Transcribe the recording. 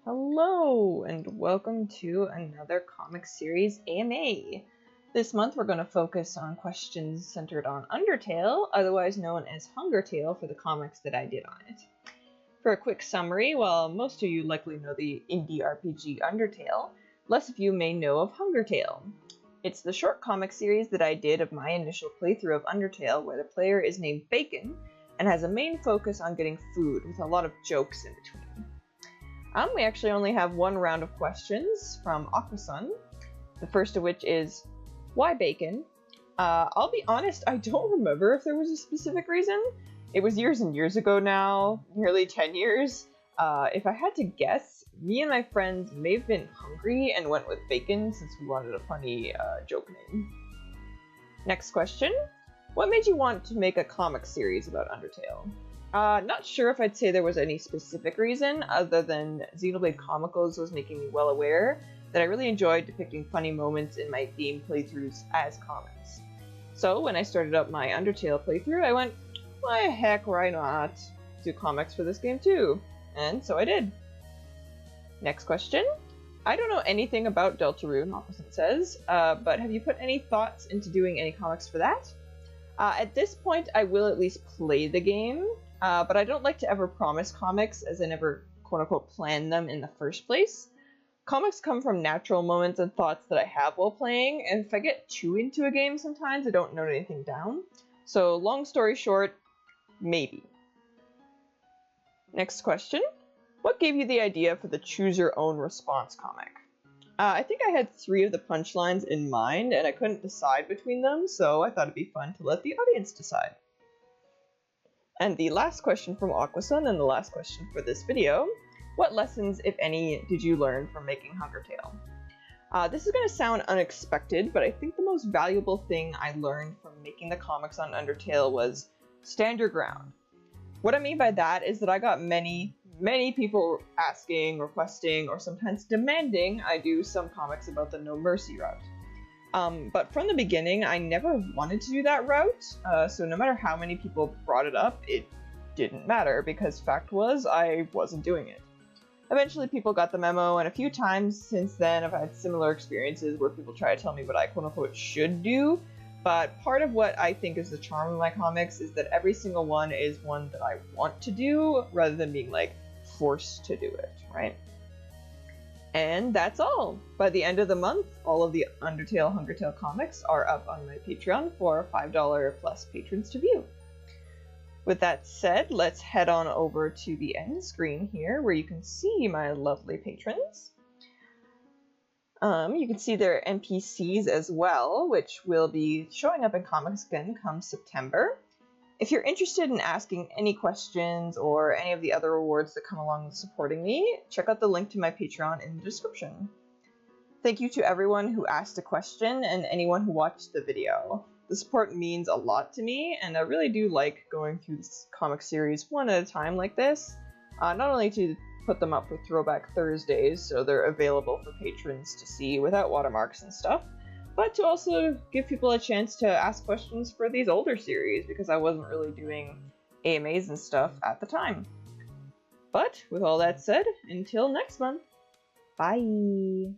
Hello, and welcome to another comic series AMA. This month we're going to focus on questions centered on Undertale, otherwise known as Hungertale for the comics that I did on it. For a quick summary, while most of you likely know the indie RPG Undertale, less of you may know of Hungertale. It's the short comic series that I did of my initial playthrough of Undertale, where the player is named Bacon and has a main focus on getting food with a lot of jokes in between. We actually only have one round of questions from Aquasun, the first of which is, why bacon? I'll be honest, I don't remember if there was a specific reason. It was years and years ago now, nearly 10 years. If I had to guess, me and my friends may have been hungry and went with bacon since we wanted a funny joke name. Next question, what made you want to make a comic series about Undertale? Not sure if I'd say there was any specific reason, other than Xenoblade Comicals was making me well aware that I really enjoyed depicting funny moments in my game playthroughs as comics. So when I started up my Undertale playthrough, I went, why heck, why not do comics for this game too? And so I did. Next question. I don't know anything about Deltarune, Opposite says, but have you put any thoughts into doing any comics for that? At this point, I will at least play the game. But I don't like to ever promise comics, as I never quote-unquote plan them in the first place. Comics come from natural moments and thoughts that I have while playing, and if I get too into a game sometimes, I don't note anything down. So long story short, maybe. Next question. What gave you the idea for the Choose Your Own Response comic? I think I had 3 of the punchlines in mind, and I couldn't decide between them, so I thought it'd be fun to let the audience decide. And the last question from Aquasun, and the last question for this video, what lessons, if any, did you learn from making Hungertale? This is going to sound unexpected, but I think the most valuable thing I learned from making the comics on Undertale was stand your ground. What I mean by that is that I got many people asking, requesting, or sometimes demanding I do some comics about the No Mercy route. But from the beginning, I never wanted to do that route, so no matter how many people brought it up, it didn't matter, because fact was, I wasn't doing it. Eventually people got the memo, and a few times since then I've had similar experiences where people try to tell me what I quote-unquote should do, but part of what I think is the charm of my comics is that every single one is one that I want to do, rather than being, like, forced to do it, right? And that's all. By the end of the month, all of the Hungertale comics are up on my Patreon for $5 plus patrons to view. With that said, let's head on over to the end screen here, where you can see my lovely patrons. You can see their NPCs as well, which will be showing up in comics again come September. If you're interested in asking any questions or any of the other rewards that come along with supporting me, check out the link to my Patreon in the description. Thank you to everyone who asked a question and anyone who watched the video. The support means a lot to me, and I really do like going through this comic series one at a time like this. Not only to put them up for Throwback Thursdays, so they're available for patrons to see without watermarks and stuff, but to also give people a chance to ask questions for these older series, because I wasn't really doing AMAs and stuff at the time. But with all that said, until next month, bye!